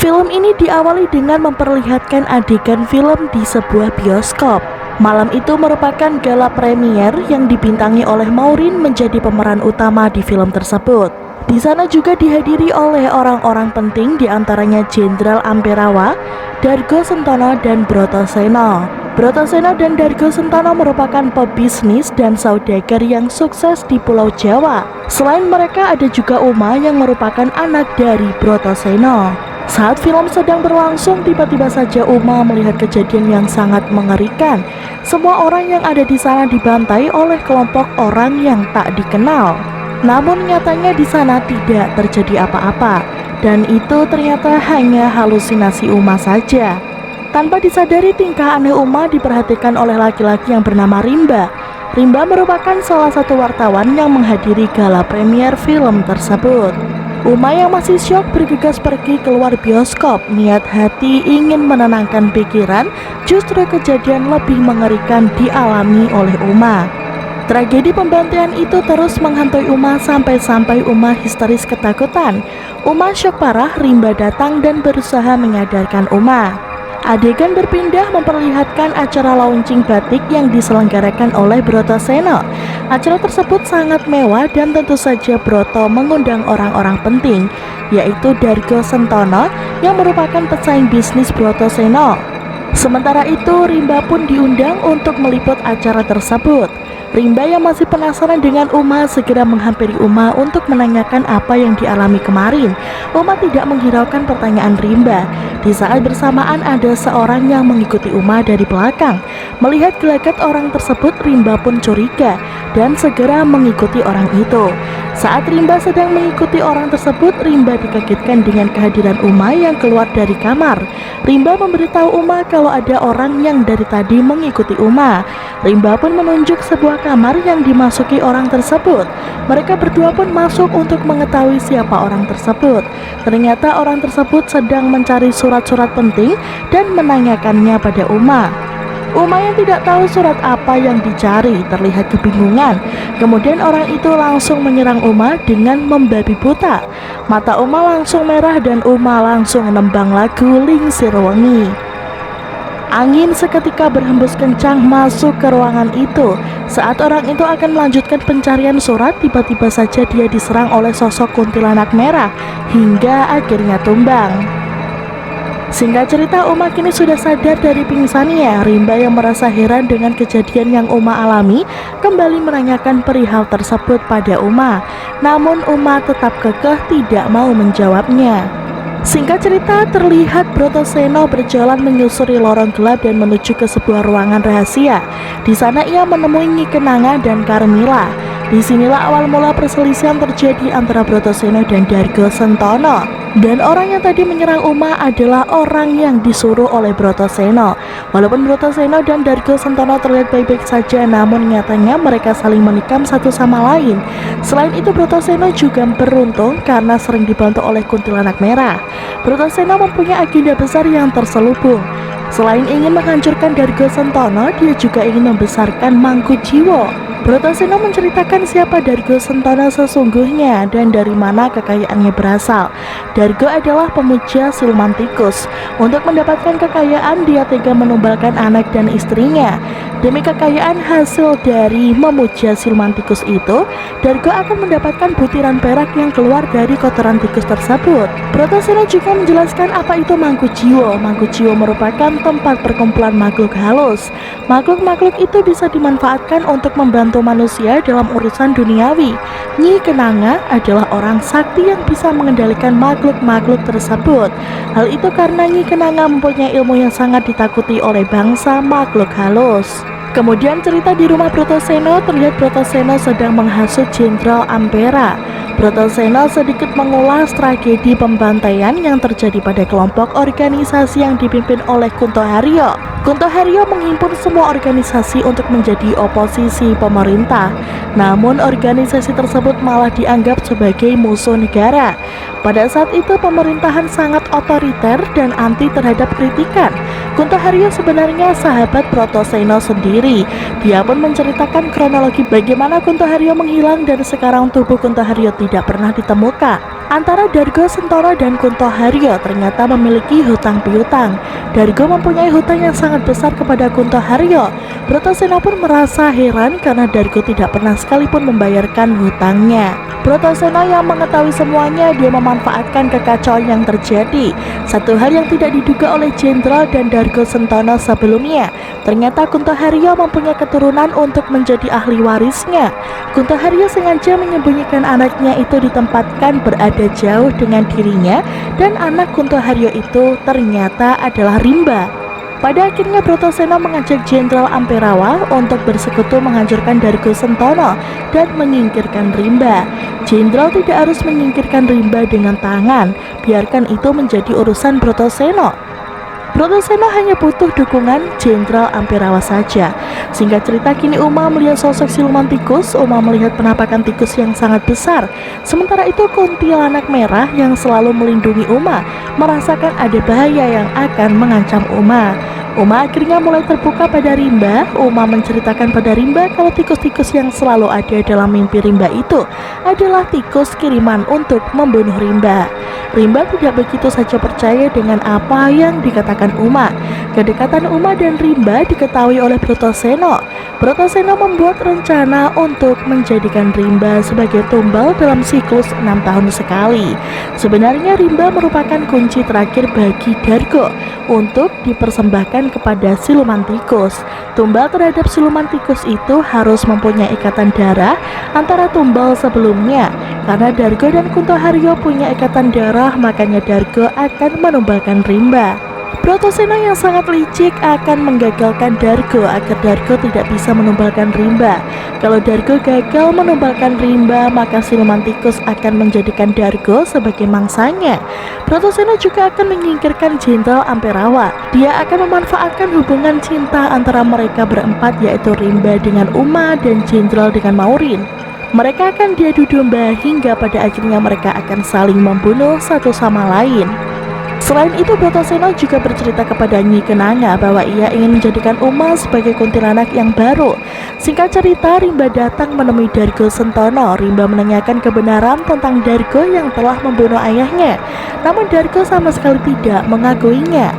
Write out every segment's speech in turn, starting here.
Film ini diawali dengan memperlihatkan adegan film di sebuah bioskop. Malam itu merupakan gala premier yang dibintangi oleh Maureen menjadi pemeran utama di film tersebut. Di sana juga dihadiri oleh orang-orang penting, diantaranya Jenderal Amperawa, Dargo Sentono, dan Brotoseno. Brotoseno dan Dargo Sentono merupakan pebisnis dan saudagar yang sukses di Pulau Jawa. Selain mereka ada juga Uma yang merupakan anak dari Brotoseno. Saat film sedang berlangsung, tiba-tiba saja Uma melihat kejadian yang sangat mengerikan. Semua orang yang ada di sana dibantai oleh kelompok orang yang tak dikenal. Namun nyatanya di sana tidak terjadi apa-apa, dan itu ternyata hanya halusinasi Uma saja. Tanpa disadari, tingkah aneh Uma diperhatikan oleh laki-laki yang bernama Rimba. Rimba merupakan salah satu wartawan yang menghadiri gala premier film tersebut. Uma yang masih syok bergegas pergi keluar bioskop. Niat hati ingin menenangkan pikiran, justru kejadian lebih mengerikan dialami oleh Uma. Tragedi pembantaian itu terus menghantui Uma sampai Uma histeris ketakutan. Uma syok parah. Rimba datang dan berusaha menyadarkan Uma. Adegan berpindah memperlihatkan acara launching batik yang diselenggarakan oleh Brotoseno. Acara tersebut sangat mewah dan tentu saja Broto mengundang orang-orang penting, yaitu Dargo Sentono yang merupakan pesaing bisnis Brotoseno. Sementara itu Rimba pun diundang untuk meliput acara tersebut. Rimba yang masih penasaran dengan Uma segera menghampiri Uma untuk menanyakan apa yang dialami kemarin. Uma tidak menghiraukan pertanyaan Rimba. Di saat bersamaan ada seorang yang mengikuti Uma dari belakang. Melihat gelagat orang tersebut, Rimba pun curiga dan segera mengikuti orang itu. Saat Rimba sedang mengikuti orang tersebut, Rimba dikagetkan dengan kehadiran Uma yang keluar dari kamar. Rimba memberitahu Uma kalau ada orang yang dari tadi mengikuti Uma. Rimba pun menunjuk sebuah kamar yang dimasuki orang tersebut. Mereka berdua pun masuk untuk mengetahui siapa orang tersebut. Ternyata orang tersebut sedang mencari surat-surat penting dan menanyakannya pada Uma. Uma yang tidak tahu surat apa yang dicari terlihat kebingungan. Kemudian orang itu langsung menyerang Uma dengan membabi buta. Mata Uma langsung merah dan Uma langsung nembang lagu Lingsir Wengi. Angin seketika berhembus kencang masuk ke ruangan itu. Saat orang itu akan melanjutkan pencarian surat, tiba-tiba saja dia diserang oleh sosok kuntilanak merah hingga akhirnya tumbang. Singkat cerita, Uma kini sudah sadar dari pingsannya. Rimba yang merasa heran dengan kejadian yang Uma alami kembali menanyakan perihal tersebut pada Uma. Namun Uma tetap kekeh tidak mau menjawabnya. Singkat cerita, terlihat Brotoseno berjalan menyusuri lorong gelap dan menuju ke sebuah ruangan rahasia. Di sana ia menemui Nyi Kenanga dan Karmila. Disinilah awal mula perselisihan terjadi antara Brotoseno dan Dargo Sentono. Dan orang yang tadi menyerang Uma adalah orang yang disuruh oleh Brotoseno. Walaupun Brotoseno dan Dargo Sentono terlihat baik-baik saja, namun nyatanya mereka saling menikam satu sama lain. Selain itu, Brotoseno juga beruntung karena sering dibantu oleh kuntilanak merah. Brotoseno mempunyai agenda besar yang terselubung. Selain ingin menghancurkan Dargo Sentono, dia juga ingin membesarkan Mangkujiwo. Brotoseno menceritakan siapa Dargo Sentono sesungguhnya dan dari mana kekayaannya berasal. Dargo adalah pemuja siluman tikus. Untuk mendapatkan kekayaan, dia tega menumbalkan anak dan istrinya. Demi kekayaan hasil dari memuja siluman tikus itu, Dargo akan mendapatkan butiran perak yang keluar dari kotoran tikus tersebut. Brotoseno juga menjelaskan apa itu Mangkujiwo. Mangkujiwo merupakan tempat perkumpulan makhluk halus. Makhluk-makhluk itu bisa dimanfaatkan untuk membantu manusia dalam urusan duniawi. Nyi Kenanga adalah orang sakti yang bisa mengendalikan makhluk-makhluk tersebut. Hal itu karena Nyi Kenanga mempunyai ilmu yang sangat ditakuti oleh bangsa makhluk halus. Kemudian cerita di rumah Brotoseno, terlihat Brotoseno sedang menghasut Jenderal Ampera. Brotoseno sedikit mengulas tragedi pembantaian yang terjadi pada kelompok organisasi yang dipimpin oleh Kunto Haryo. Kunto Haryo menghimpun semua organisasi untuk menjadi oposisi pemerintah. Namun organisasi tersebut malah dianggap sebagai musuh negara. Pada saat itu pemerintahan sangat otoriter dan anti terhadap kritikan. Kunto Haryo sebenarnya sahabat Brotoseno sendiri. Dia pun menceritakan kronologi bagaimana Kunto Haryo menghilang dan sekarang tubuh Kunto Haryo tidak pernah ditemukan. Antara Dargo Sentoro dan Kunto Haryo ternyata memiliki hutang piutang. Dargo mempunyai hutang yang sangat besar kepada Kunto Haryo. Bratasena pun merasa heran karena Dargo tidak pernah sekalipun membayarkan hutangnya. Bratasena yang mengetahui semuanya, dia memanfaatkan kekacauan yang terjadi. Satu hal yang tidak diduga oleh Jenderal dan Dargo Sentono sebelumnya, ternyata Kunto Haryo mempunyai keturunan untuk menjadi ahli warisnya. Kunto Haryo sengaja menyembunyikan anaknya itu ditempatkan berada jauh dengan dirinya, dan anak Kunto Haryo itu ternyata adalah Rimba. Pada akhirnya Bratasena mengajak Jenderal Amperawa untuk bersekutu menghancurkan Dargo Sentono dan menyingkirkan Rimba. Jenderal tidak harus menyingkirkan Rimba dengan tangan, biarkan itu menjadi urusan Bratasena. Bratasena hanya butuh dukungan Jenderal Amperawa saja. Singkat cerita, kini Uma melihat sosok siluman tikus. Uma melihat penampakan tikus yang sangat besar. Sementara itu kuntilanak merah yang selalu melindungi Uma merasakan ada bahaya yang akan mengancam Uma. Uma akhirnya mulai terbuka pada Rimba. Uma menceritakan pada Rimba kalau tikus-tikus yang selalu ada dalam mimpi Rimba itu adalah tikus kiriman untuk membunuh Rimba. Rimba tidak begitu saja percaya dengan apa yang dikatakan Uma. Kedekatan Uma dan Rimba diketahui oleh Bratasena. Bratasena membuat rencana untuk menjadikan Rimba sebagai tumbal dalam siklus 6 tahun sekali. Sebenarnya Rimba merupakan kunci terakhir bagi Dargo untuk dipersembahkan kepada siluman tikus. Tumbal terhadap siluman tikus itu harus mempunyai ikatan darah antara tumbal sebelumnya. Karena Dargo dan Kunto Haryo punya ikatan darah, makanya Dargo akan menumbalkan Rimba. Bratasena yang sangat licik akan menggagalkan Dargo agar Dargo tidak bisa menumbalkan Rimba. Kalau Dargo gagal menumbalkan Rimba, maka siluman tikus akan menjadikan Dargo sebagai mangsanya. Bratasena juga akan menyingkirkan Jenderal Amperawa. Dia akan memanfaatkan hubungan cinta antara mereka berempat, yaitu Rimba dengan Uma dan Jenderal dengan Maureen. Mereka akan diadu domba hingga pada akhirnya mereka akan saling membunuh satu sama lain. Selain itu, Bratasena juga bercerita kepada Nyi Kenanga bahwa ia ingin menjadikan Uma sebagai kuntilanak yang baru. Singkat cerita, Rimba datang menemui Dargo Sentono. Rimba menanyakan kebenaran tentang Dargo yang telah membunuh ayahnya, namun Dargo sama sekali tidak mengakuinya.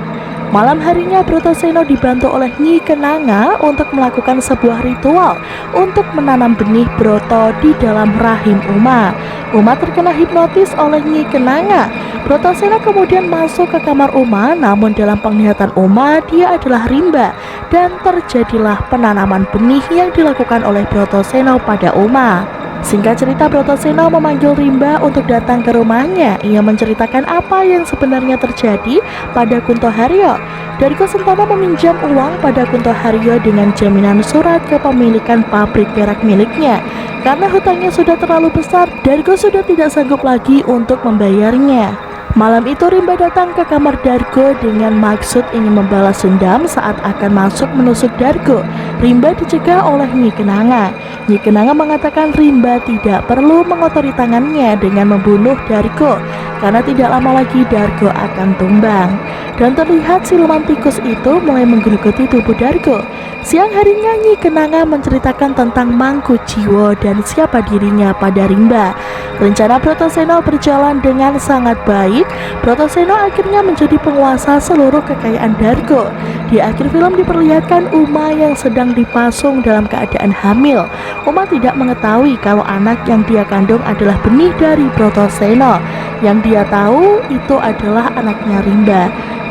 Malam harinya Bratasena dibantu oleh Nyi Kenanga untuk melakukan sebuah ritual untuk menanam benih broto di dalam rahim Uma. Uma terkena hipnotis oleh Nyi Kenanga. Bratasena kemudian masuk ke kamar Uma, namun dalam penglihatan Uma dia adalah Rimba, dan terjadilah penanaman benih yang dilakukan oleh Bratasena pada Uma. Singkat cerita, Bratasena memanggil Rimba untuk datang ke rumahnya. Ia menceritakan apa yang sebenarnya terjadi pada Kunto Haryo. Dargo Sentono meminjam uang pada Kunto Haryo dengan jaminan surat kepemilikan pabrik perak miliknya. Karena hutangnya sudah terlalu besar, Dargo sudah tidak sanggup lagi untuk membayarnya. Malam itu Rimba datang ke kamar Dargo dengan maksud ingin membalas dendam saat akan masuk menusuk Dargo. Rimba dicegah oleh Nyi Kenanga. Nyi Kenanga mengatakan Rimba tidak perlu mengotori tangannya dengan membunuh Dargo, karena tidak lama lagi Dargo akan tumbang. Dan terlihat siluman tikus itu mulai menggerogoti tubuh Dargo. Siang harinya Nyi Kenanga menceritakan tentang Mangku Jiwo dan siapa dirinya pada Rimba. Rencana Bratasena berjalan dengan sangat baik. Bratasena akhirnya menjadi penguasa seluruh kekayaan Dargo. Di akhir film diperlihatkan Uma yang sedang dipasung dalam keadaan hamil. Uma tidak mengetahui kalau anak yang dia kandung adalah benih dari Bratasena. Yang dia tahu itu adalah anaknya Rimba.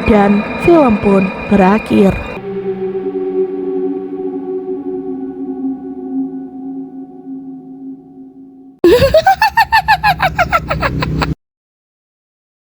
Dan film pun berakhir.